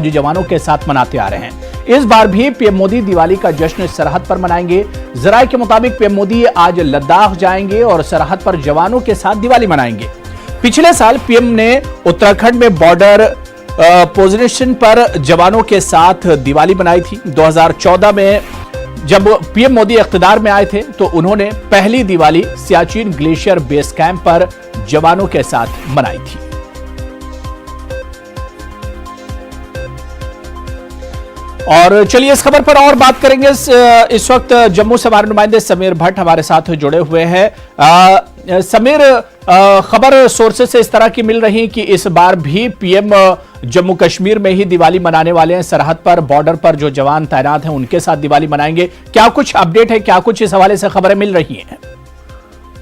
जवानों के साथ मनाते आ रहे हैं। इस बार भी पीएम मोदी दिवाली का जश्न सरहद पर मनाएंगे। जराये के मुताबिक पीएम मोदी आज लद्दाख जाएंगे और सरहद पर जवानों के साथ दिवाली मनाएंगे। पिछले साल पीएम ने उत्तराखंड में बॉर्डर पोजीशन पर जवानों के साथ दिवाली मनाई थी। 2014 में जब पीएम मोदी इख्तिदार में आए थे तो उन्होंने पहली Diwali Siachen glacier base camp पर जवानों के साथ मनाई थी। और चलिए इस खबर पर और बात करेंगे। इस वक्त जम्मू से हमारे नुमाइंदे समीर भट्ट हमारे साथ जुड़े हुए हैं। समीर, खबर सोर्सेस से इस तरह की मिल रही कि इस बार भी पीएम जम्मू कश्मीर में ही दिवाली मनाने वाले हैं। सरहद पर बॉर्डर पर जो जवान तैनात हैं उनके साथ दिवाली मनाएंगे। क्या कुछ अपडेट है, क्या कुछ इस हवाले से खबरें मिल रही हैं?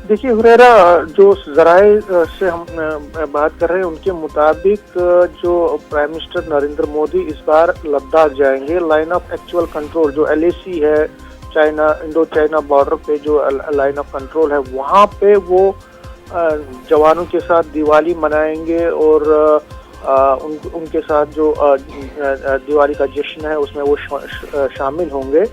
देखिए हुरैरा, जो जराए से हम बात कर रहे हैं उनके मुताबिक जो प्राइम मिनिस्टर नरेंद्र मोदी इस बार लद्दाख जाएंगे। लाइन ऑफ एक्चुअल कंट्रोल जो LAC है, चाइना इंडो चाइना बॉर्डर पे जो लाइन ऑफ कंट्रोल है, वहाँ पे वो जवानों के साथ दिवाली मनाएंगे और उनके साथ जो दिवाली का जश्न है उसमें वो शामिल होंगे।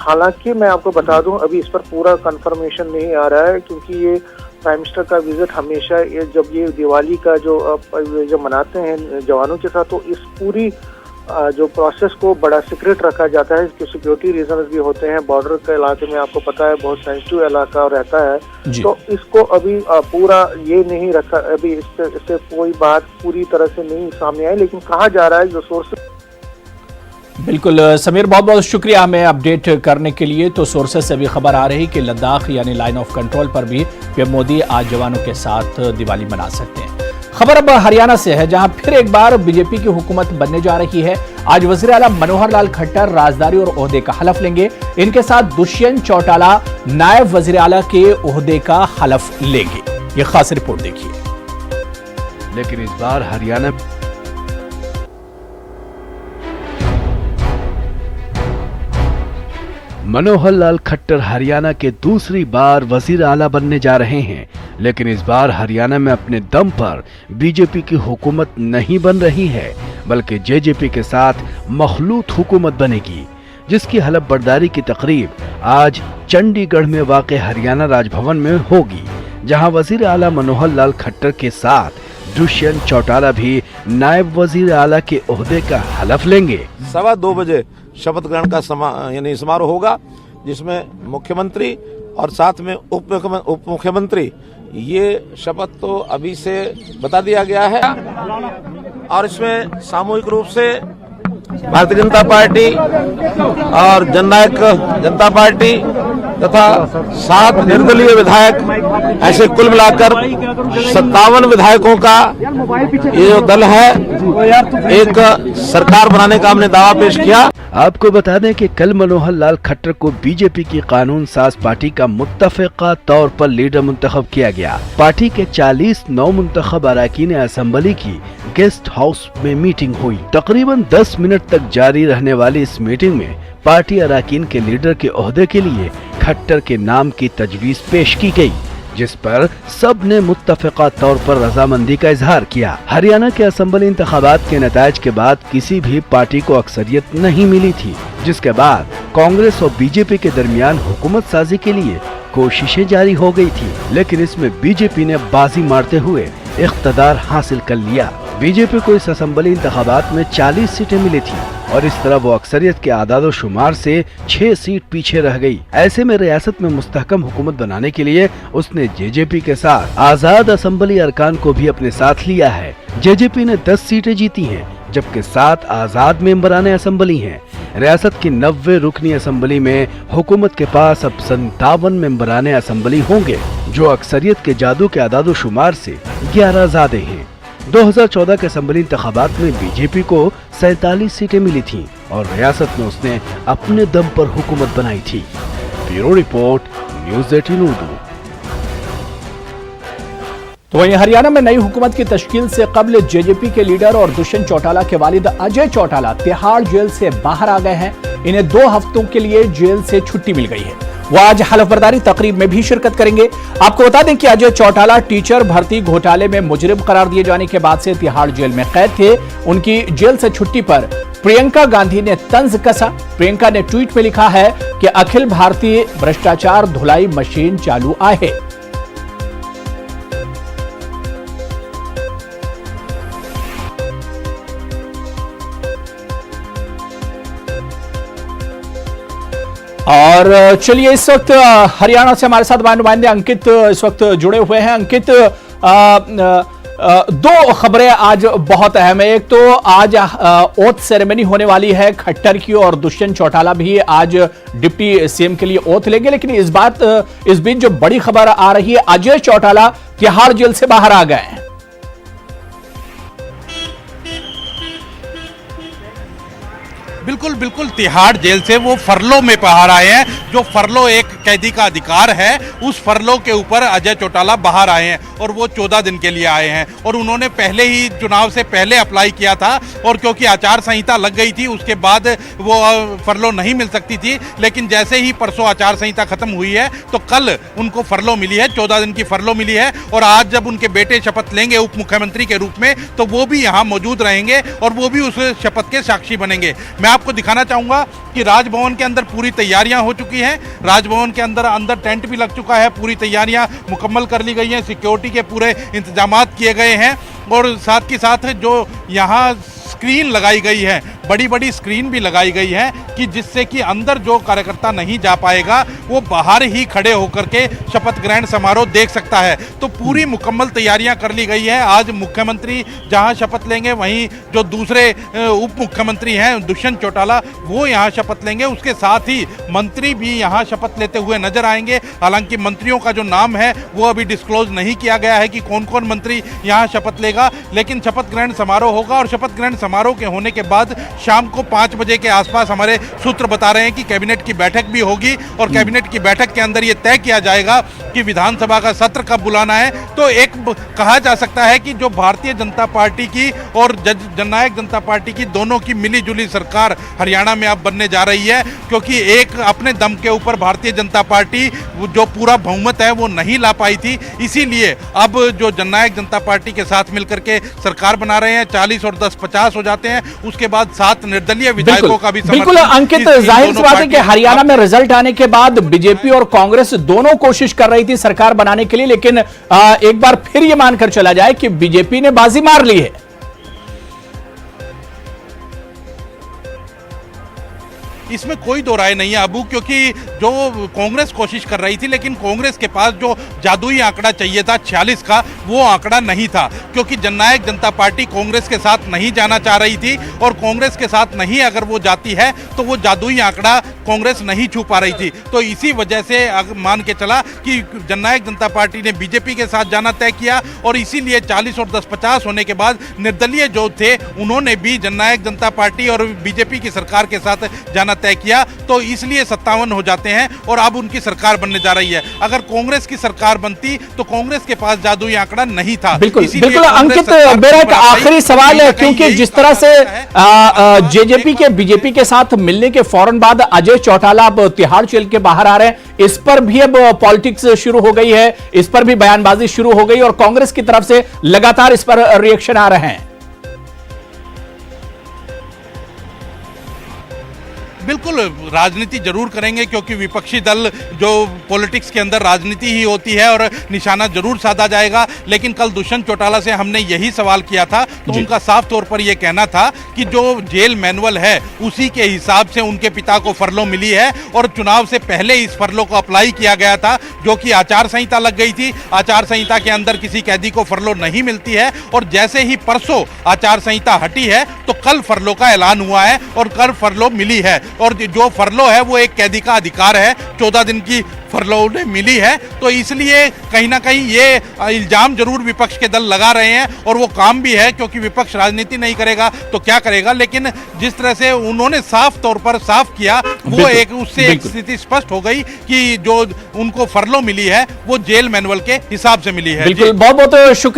हालांकि मैं आपको बता दूं, अभी इस पर पूरा कंफर्मेशन नहीं आ रहा है, क्योंकि ये प्राइम मिनिस्टर का विजिट हमेशा जब ये दिवाली का जो मनाते हैं जवानों के साथ, तो इस पूरी जो प्रोसेस को बड़ा सीक्रेट रखा जाता है। इसके सिक्योरिटी रीजंस भी होते हैं। बॉर्डर के इलाके में आपको पता है बहुत सेंसिटिव इलाका रहता है, तो इसको अभी पूरा ये नहीं रखा, अभी इससे कोई बात पूरी तरह से नहीं सामने आई, लेकिन कहा जा रहा है जो सोर्सेस। बिल्कुल समीर, बहुत बहुत शुक्रिया हमें अपडेट करने के लिए। तो सोर्सेस से भी खबर आ रही कि लद्दाख यानी लाइन ऑफ कंट्रोल पर भी पीएम मोदी आज जवानों के साथ दिवाली मना सकते हैं। खबर अब हरियाणा से है, जहां फिर एक बार बीजेपी की हुकूमत बनने जा रही है। आज वजीर आला मनोहर लाल खट्टर राजदारी और ओहदे का हलफ लेंगे। इनके साथ दुष्यंत चौटाला नायब वजीर आला के ओहदे का हलफ लेंगे। ये खास रिपोर्ट देखिए। लेकिन इस बार हरियाणा मनोहर लाल खट्टर हरियाणा के दूसरी बार वजीर आला बनने जा रहे हैं। लेकिन इस बार हरियाणा में अपने दम पर बीजेपी की हुकूमत नहीं बन रही है, बल्कि जेजेपी के साथ मखलूत हुकूमत बनेगी, जिसकी हलफ बर्दारी की तकरीब आज चंडीगढ़ में वाक़ हरियाणा राजभवन में होगी, जहां वजीर आला मनोहर लाल खट्टर के साथ दुष्यंत चौटाला भी नायब वजीर आला के ओहदे का हलफ लेंगे। 2:15 बजे शपथ ग्रहण का यानी समारोह होगा, जिसमें मुख्यमंत्री और साथ में उप मुख्यमंत्री, ये शपथ तो अभी से बता दिया गया है, और इसमें सामूहिक रूप से भारतीय जनता पार्टी और जननायक जनता पार्टी तथा 7 निर्दलीय विधायक, ऐसे कुल मिलाकर 57 विधायकों का ये जो दल है, एक सरकार बनाने का हमने दावा पेश किया। आपको बता दें कि कल मनोहर लाल खट्टर को बीजेपी की कानून साज पार्टी का मुत्तफ़िक़ा तौर पर लीडर मुंतखब किया गया। पार्टी के 40 नौ मुंतखब अरकान असेंबली की गेस्ट हाउस में मीटिंग हुई। तकरीबन 10 मिनट तक जारी रहने वाली इस मीटिंग में पार्टी अरकान के लीडर के ओहदे के लिए खट्टर के नाम की तजवीज पेश की गई, जिस पर सब ने मुत्तफ़िक़ा तौर पर रजामंदी का इजहार किया। हरियाणा के असेंबली इंतखाबात के नताइज के बाद किसी भी पार्टी को अक्सरियत नहीं मिली थी, जिसके बाद कांग्रेस और बीजेपी के दरमियान हुकूमत साजी के लिए कोशिशें जारी हो गई थी, लेकिन इसमें बीजेपी ने बाजी मारते हुए इख्तिदार हासिल कर लिया। बीजेपी को इस असेंबली इंतखाबात में 40 सीटें मिली थी और इस तरह वो अक्सरियत के आदादो शुमार से 6 सीट पीछे रह गई। ऐसे में रियासत में मुस्तहकम हुकूमत बनाने के लिए उसने जेजेपी के साथ आजाद असेंबली अरकान को भी अपने साथ लिया है। जेजेपी ने 10 सीटें जीती हैं, जबकि 7 आजाद मेंबरान असेंबली हैं। रियासत की 90 रुकनी असेंबली में हुकूमत के पास अब 57 मेंबरान असेंबली होंगे, जो अक्सरियत के जादू के आदादो शुमार से 11 ज़्यादा हैं। 2014 के असेंबली इंतखाबात में बीजेपी को 47 सीटें मिली थीं और रियासत में उसने अपने दम पर हुकूमत बनाई थी। Bureau report, news 18 Urdu. तो वहीं हरियाणा में नई हुकूमत की तश्कील से कबल जेजेपी के लीडर और दुष्यंत चौटाला के वालिद अजय चौटाला तिहाड़ जेल से बाहर आ गए हैं। इन्हें 2 हफ्तों के लिए जेल से छुट्टी मिल गई है। वो आज हलफबरदारी तकरीब में भी शिरकत करेंगे। आपको बता दें कि अजय चौटाला टीचर भर्ती घोटाले में मुजरिम करार दिए जाने के बाद से तिहाड़ जेल में कैद थे। उनकी जेल से छुट्टी पर प्रियंका गांधी ने तंज कसा। प्रियंका ने ट्वीट में लिखा है कि अखिल भारतीय भ्रष्टाचार धुलाई मशीन चालू आहे। और चलिए, इस वक्त हरियाणा से हमारे साथ नुमाइंदे अंकित इस वक्त जुड़े हुए हैं। अंकित, दो खबरें आज बहुत अहम है। एक तो आज ओथ सेरेमनी होने वाली है खट्टर की, और दुष्यंत चौटाला भी आज डिप्टी सीएम के लिए ओथ लेंगे। लेकिन इस बीच जो बड़ी खबर आ रही है, अजय चौटाला तिहाड़ जेल से बाहर आ गए हैं। बिल्कुल बिल्कुल, तिहाड़ जेल से वो फरलो में बाहर आए हैं। जो फरलो एक कैदी का अधिकार है, उस फरलो के ऊपर अजय चौटाला बाहर आए हैं और वो 14 दिन के लिए आए हैं। और उन्होंने पहले ही चुनाव से पहले अप्लाई किया था, और क्योंकि आचार संहिता लग गई थी उसके बाद वो फरलो नहीं मिल सकती थी। लेकिन जैसे ही परसों आचार संहिता खत्म हुई है तो कल उनको फरलो मिली है, 14 दिन की फरलो मिली है। और आज जब उनके बेटे शपथ लेंगे उप मुख्यमंत्री के रूप में, तो वो भी यहाँ मौजूद रहेंगे और वो भी उस शपथ के साक्षी बनेंगे। मैं आपको दिखाना चाहूंगा कि राजभवन के अंदर पूरी तैयारियां हो चुकी हैं। राजभवन के अंदर टेंट भी लग चुका है, पूरी तैयारियां मुकम्मल कर ली गई हैं, सिक्योरिटी के पूरे इंतजामात किए गए हैं। और साथ ही साथ जो यहाँ स्क्रीन लगाई गई है, बड़ी बड़ी स्क्रीन भी लगाई गई है कि जिससे कि अंदर जो कार्यकर्ता नहीं जा पाएगा वो बाहर ही खड़े होकर के शपथ ग्रहण समारोह देख सकता है। तो पूरी मुकम्मल तैयारियां कर ली गई है। आज मुख्यमंत्री जहां शपथ लेंगे, वहीं जो दूसरे उप मुख्यमंत्री हैं दुष्यंत चौटाला, वो यहां शपथ लेंगे। उसके साथ ही मंत्री भी यहां शपथ लेते हुए नजर आएंगे। हालांकि मंत्रियों का जो नाम है वो अभी डिस्क्लोज नहीं किया गया है कि कौन कौन मंत्री यहां शपथ लेगा, लेकिन शपथ ग्रहण समारोह होगा। और शपथ ग्रहण समारोह के होने के बाद शाम को 5 बजे के आसपास हमारे सूत्र बता रहे हैं कि कैबिनेट की बैठक भी होगी, और कैबिनेट की बैठक के अंदर यह तय किया जाएगा कि विधानसभा का सत्र कब बुलाना है। तो एक कहा जा सकता है कि जो भारतीय जनता पार्टी की और जननायक जनता पार्टी की दोनों की मिलीजुली सरकार हरियाणा में अब बनने जा रही है, क्योंकि एक अपने दम के ऊपर भारतीय जनता पार्टी जो पूरा बहुमत है वो नहीं ला पाई थी। इसीलिए अब जो जननायक जनता पार्टी के साथ मिलकर के सरकार बना रहे हैं, 40 और 10 50 हो जाते हैं। उसके बाद 7 निर्दलीय विधायकों का भी बिल्कुल अंकित, जाहिर सी बात है कि हरियाणा में रिजल्ट आने के बाद बीजेपी और कांग्रेस दोनों कोशिश कर रही थी सरकार बनाने के लिए, लेकिन एक बार फिर यह मानकर चला जाए कि बीजेपी ने बाजी मार ली है। इसमें कोई दो राय नहीं है अबू, क्योंकि जो कांग्रेस कोशिश कर रही थी, लेकिन कांग्रेस के पास जो जादुई आंकड़ा चाहिए था 46 का, वो आंकड़ा नहीं था। क्योंकि जननायक जनता पार्टी कांग्रेस के साथ नहीं जाना चाह रही थी, और कांग्रेस के साथ नहीं अगर वो जाती है तो वो जादुई आंकड़ा कांग्रेस नहीं छू पा रही थी। तो इसी वजह से मान के चला कि जननायक जनता पार्टी ने बीजेपी के साथ जाना तय किया, और इसीलिए 40 और 10 50 होने के बाद निर्दलीय जो थे उन्होंने भी जननायक जनता पार्टी और बीजेपी की सरकार के साथ जाना तय किया। तो इसलिए 57 हो जाते हैं, और अब उनकी सरकार बनने जा रही है। अगर कांग्रेस की सरकार बनती तो कांग्रेस के पास जादुई आंकड़ा नहीं था। बिल्कुल अंकित, मेरा एक आखिरी सवाल है, क्योंकि जिस तरह से जेजेपी के बीजेपी के साथ मिलने के फौरन बाद अजय चौटाला अब तिहाड़ जेल के बाहर आ रहे हैं, इस पर भी अब पॉलिटिक्स शुरू हो गई है, इस पर भी बयानबाजी शुरू हो गई, और कांग्रेस की तरफ से लगातार इस पर रिएक्शन आ रहे हैं। बिल्कुल राजनीति जरूर करेंगे, क्योंकि विपक्षी दल जो पॉलिटिक्स के अंदर राजनीति ही होती है, और निशाना जरूर साधा जाएगा। लेकिन कल दुष्यंत चौटाला से हमने यही सवाल किया था, तो उनका साफ तौर पर यह कहना था कि जो जेल मैनुअल है उसी के हिसाब से उनके पिता को फरलो मिली है, और चुनाव से पहले इस फरलो को अप्लाई किया गया था, जो कि आचार संहिता लग गई थी। आचार संहिता के अंदर किसी कैदी को फरलो नहीं मिलती है, और जैसे ही परसों आचार संहिता हटी है तो कल फरलो का ऐलान हुआ है, और कल फरलो मिली है। और जो फरलो है वो एक कैदी का अधिकार है, 14 दिन की फरलो उन्हें मिली है। तो इसलिए कहीं ना कहीं ये इल्जाम जरूर विपक्ष के दल लगा रहे हैं, और वो काम भी है, क्योंकि विपक्ष राजनीति नहीं करेगा तो क्या करेगा। लेकिन जिस तरह से उन्होंने साफ तौर पर साफ किया, वो एक उससे एक स्थिति स्पष्ट हो गई कि जो उनको फरलो मिली है वो जेल मैनुअल के हिसाब से मिली है। बिल्कुल, बहुत बहुत शुक्रिया।